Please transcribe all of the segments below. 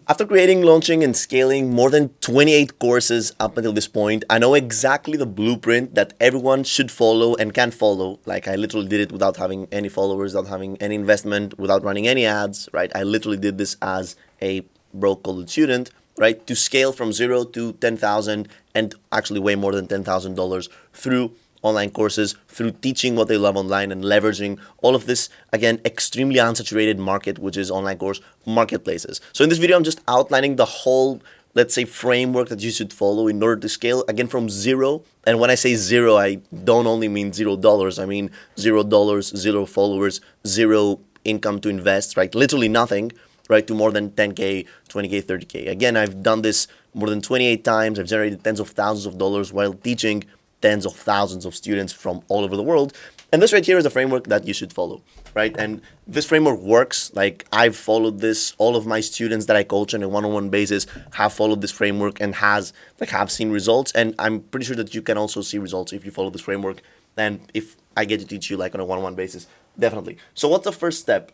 After creating, launching, and scaling more than 28 courses up until this point, I know exactly the blueprint that everyone should follow and can follow. Like, I literally did it without having any followers, without having any investment, without running any ads, right? I literally did this as a broke college student, right? To scale from zero to 10,000 and actually way more than $10,000 through online courses, through teaching what they love online and leveraging all of this, again, extremely unsaturated market, which is online course marketplaces. So in this video, I'm just outlining the whole, let's say, framework that you should follow in order to scale, again, from zero. And when I say zero, I don't only mean $0. I mean $0, zero followers, zero income to invest, right? Literally nothing, right? To more than 10K, 20K, 30K. Again, I've done this more than 28 times. I've generated tens of thousands of dollars while teaching tens of thousands of students from all over the world. And this right here is a framework that you should follow, right? And this framework works. Like, I've followed this. All of my students that I coach on a one-on-one basis have followed this framework and have seen results. And I'm pretty sure that you can also see results if you follow this framework. And if I get to teach you like on a one-on-one basis, definitely. So what's the first step?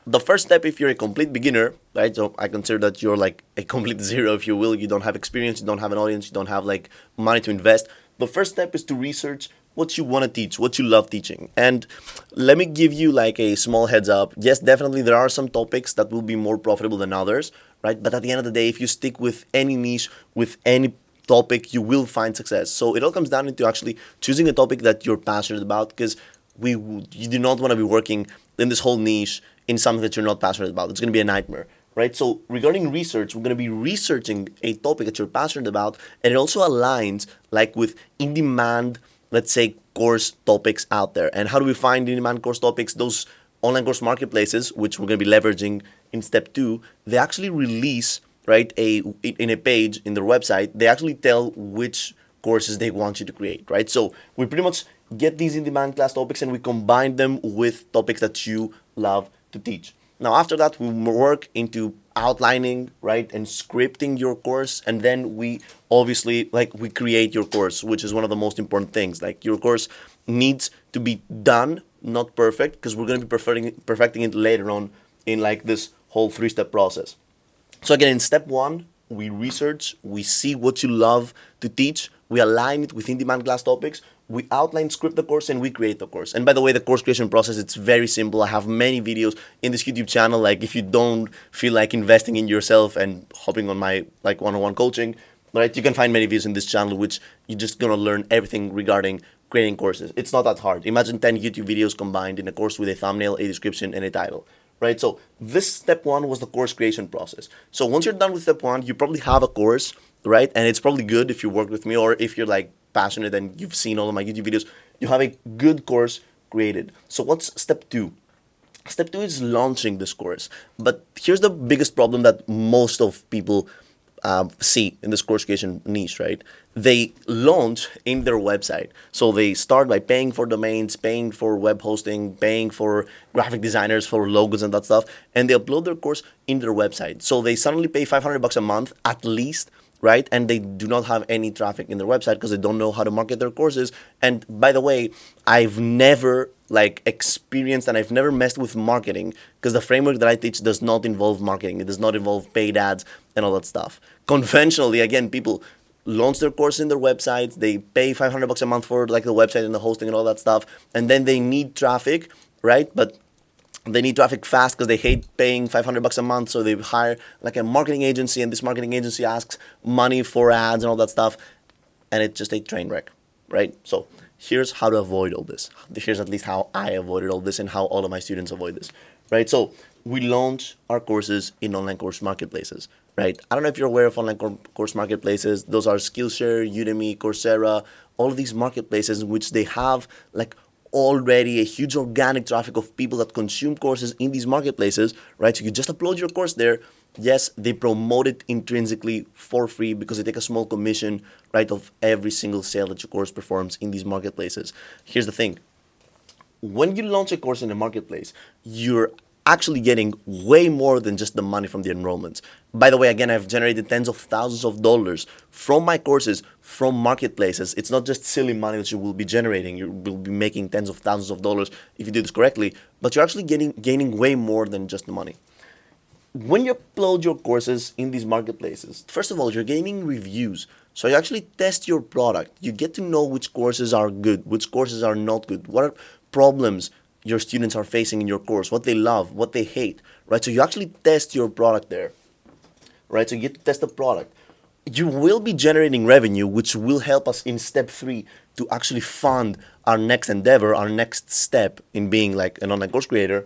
The first step, if you're a complete beginner, right? So I consider that you're like a complete zero, if you will. You don't have experience, you don't have an audience, you don't have like money to invest. The first step is to research what you want to teach, what you love teaching. And let me give you like a small heads up. Yes, definitely there are some topics that will be more profitable than others, right? But at the end of the day, if you stick with any niche, with any topic, you will find success. So it all comes down into actually choosing a topic that you're passionate about, because you do not want to be working in this whole niche in something that you're not passionate about. It's going to be a nightmare, right? So regarding research, we're going to be researching a topic that you're passionate about, and it also aligns like with in-demand, let's say, course topics out there. And how do we find in-demand course topics? Those online course marketplaces, which we're going to be leveraging in step two, they actually release, right, in a page in their website. They actually tell which courses they want you to create, right? So we pretty much get these in-demand class topics and we combine them with topics that you love to teach. Now, after that, we work into outlining, right, and scripting your course, and then we obviously we create your course, which is one of the most important things. Like, your course needs to be done, not perfect, because we're going to be perfecting it later on in like this whole three-step process. So again, in step one, we research, we see what you love to teach, we align it with in-demand class topics, we outline, script the course, and we create the course. And by the way, the course creation process, it's very simple. I have many videos in this YouTube channel. Like, if you don't feel like investing in yourself and hopping on my like one-on-one coaching, right, you can find many videos in this channel, which you're just gonna learn everything regarding creating courses. It's not that hard. Imagine 10 YouTube videos combined in a course with a thumbnail, a description, and a title, right? So this step one was the course creation process. So once you're done with step one, you probably have a course, right? And it's probably good if you work with me, or if you're like passionate and you've seen all of my YouTube videos, you have a good course created. So what's step two? Step two is launching this course. But here's the biggest problem that most of people see in this course creation niche, right? They launch in their website. So they start by paying for domains, paying for web hosting, paying for graphic designers, for logos and that stuff, and they upload their course in their website. So they suddenly pay $500 a month at least, right? And they do not have any traffic in their website because they don't know how to market their courses. And by the way, I've never like experienced and I've never messed with marketing, because the framework that I teach does not involve marketing. It does not involve paid ads and all that stuff. Conventionally, again, people launch their course in their websites, they pay $500 a month for like the website and the hosting and all that stuff, and then they need traffic, right? But they need traffic fast because they hate paying $500 a month, so they hire like a marketing agency, and this marketing agency asks money for ads and all that stuff, and it's just a train wreck, right? So here's how to avoid all this. Here's at least how I avoided all this and how all of my students avoid this, right? So we launch our courses in online course marketplaces, right? I don't know if you're aware of online course marketplaces. Those are Skillshare, Udemy, Coursera, all of these marketplaces in which they have like already a huge organic traffic of people that consume courses in these marketplaces, right? So you just upload your course there. Yes, they promote it intrinsically for free because they take a small commission, right, of every single sale that your course performs in these marketplaces. Here's the thing. When you launch a course in a marketplace, you're actually getting way more than just the money from the enrollments. By the way, again, I've generated tens of thousands of dollars from my courses from marketplaces. It's not just silly money that you will be generating. You will be making tens of thousands of dollars if you do this correctly, but you're actually gaining way more than just the money. when you upload your courses in these marketplaces, first of all, you're gaining reviews. So you actually test your product. You get to know which courses are good, which courses are not good, what are problems your students are facing in your course, what they love, what they hate, right? So you actually test your product there, right? So you get to test the product. You will be generating revenue, which will help us in step 3 to actually fund our next endeavor, our next step in being like an online course creator.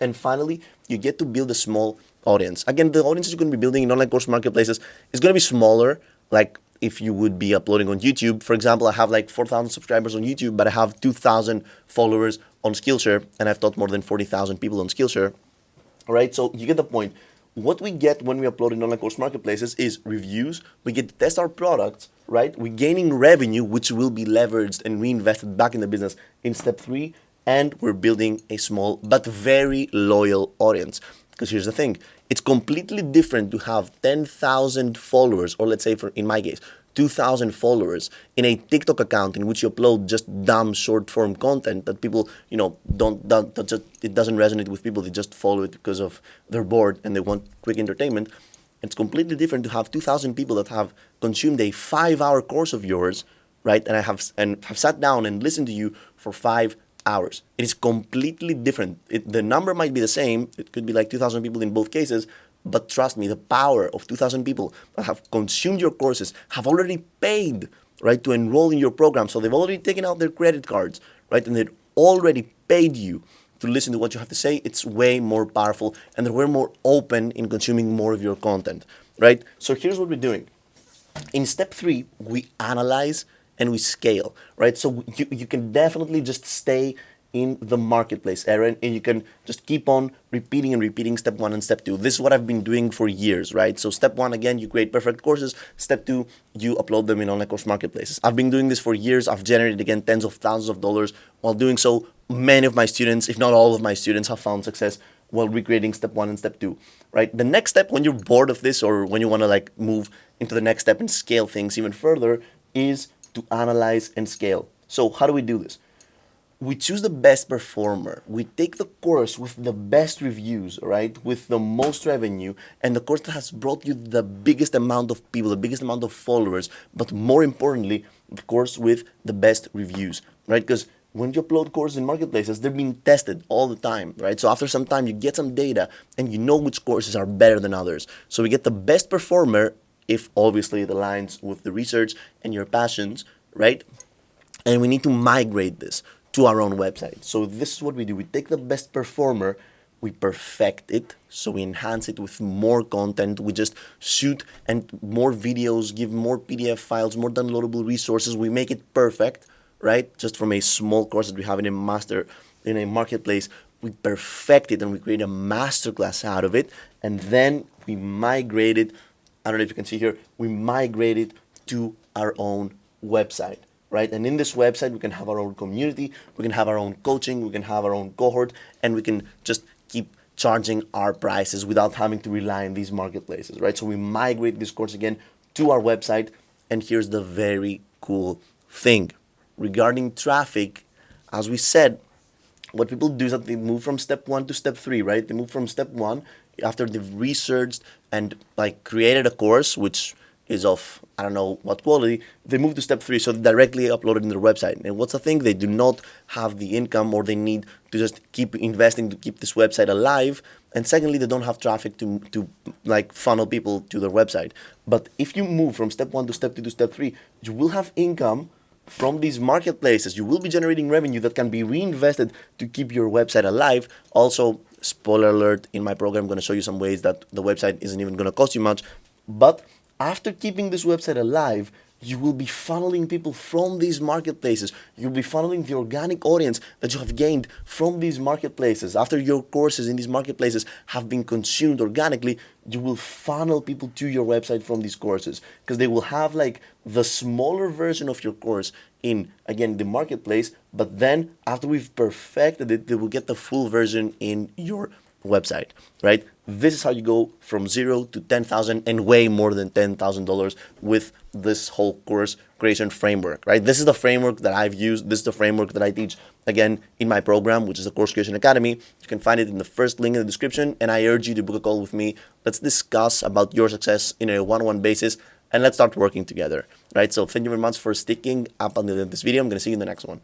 And finally, you get to build a small audience. Again, the audience you're going to be building in online course marketplaces is going to be smaller. Like if you would be uploading on YouTube, for example, I have like 4,000 subscribers on YouTube, but I have 2,000 followers on Skillshare, and I've taught more than 40,000 people on Skillshare. All right, so you get the point. What we get when we upload in online course marketplaces is reviews. We get to test our products, right? We're gaining revenue, which will be leveraged and reinvested back in the business in step 3. And we're building a small but very loyal audience. Because here's the thing, it's completely different to have 10,000 followers, or let's say in my case, 2,000 followers in a TikTok account in which you upload just dumb short form content that people, it doesn't resonate with people. They just follow it because of they're bored and they want quick entertainment. It's completely different to have 2,000 people that have consumed a 5-hour course of yours, right? And have sat down and listened to you for 5 hours. It is completely different. The number might be the same. It could be like 2,000 people in both cases. But trust me, the power of 2,000 people that have consumed your courses, have already paid, right, to enroll in your program. So they've already taken out their credit cards, right, and they've already paid you to listen to what you have to say. It's way more powerful, and they're way more open in consuming more of your content, right? So here's what we're doing. In step 3, we analyze and we scale, right? So you can definitely just stay in the marketplace area, and you can just keep on repeating step 1 and step 2. This is what I've been doing for years, right? So step 1, again, you create perfect courses. Step 2, you upload them in online course marketplaces. I've been doing this for years. I've generated, again, tens of thousands of dollars while doing so. Many of my students, if not all of my students, have found success while recreating step 1 and step 2, right? The next step, when you're bored of this or when you want to like move into the next step and scale things even further, is to analyze and scale. So how do we do this? We choose the best performer. We take the course with the best reviews, right? With the most revenue, and the course that has brought you the biggest amount of people, the biggest amount of followers, but more importantly, the course with the best reviews, right? Because when you upload courses in marketplaces, they're being tested all the time, right? So after some time, you get some data and you know which courses are better than others. So we get the best performer, if obviously it aligns with the research and your passions, right? And we need to migrate this to our own website. So this is what we do. We take the best performer, we perfect it, so we enhance it with more content. We just shoot and more videos, give more PDF files, more downloadable resources. We make it perfect, right? Just from a small course that we have in a marketplace, we perfect it and we create a masterclass out of it. And then we migrate it. I don't know if you can see here. We migrate it to our own website. Right? And in this website, we can have our own community, we can have our own coaching, we can have our own cohort, and we can just keep charging our prices without having to rely on these marketplaces, right? So we migrate this course again to our website, and here's the very cool thing. Regarding traffic, as we said, what people do is that they move from step 1 to step 3, right? They move from step 1 after they've researched and like created a course, which is of, I don't know what quality, they move to step 3, so they directly upload it in their website. And what's the thing? They do not have the income, or they need to just keep investing to keep this website alive. And secondly, they don't have traffic to like funnel people to their website. But if you move from step 1 to step 2 to step 3, you will have income from these marketplaces. You will be generating revenue that can be reinvested to keep your website alive. Also, spoiler alert, in my program, I'm going to show you some ways that the website isn't even going to cost you much. But after keeping this website alive, you will be funneling people from these marketplaces. You'll be funneling the organic audience that you have gained from these marketplaces. After your courses in these marketplaces have been consumed organically, you will funnel people to your website from these courses, because they will have like the smaller version of your course in, again, the marketplace, but then after we've perfected it, they will get the full version in your website, right? This is how you go from zero to 10,000 and way more than $10,000 with this whole course creation framework, right? This is the framework that I've used. This is the framework that I teach, again, in my program, which is the Course Creation Academy. You can find it in the first link in the description, and I urge you to book a call with me. Let's discuss about your success in a one-on-one basis, and let's start working together, right? So thank you very much for sticking up until the end of this video. I'm going to see you in the next one.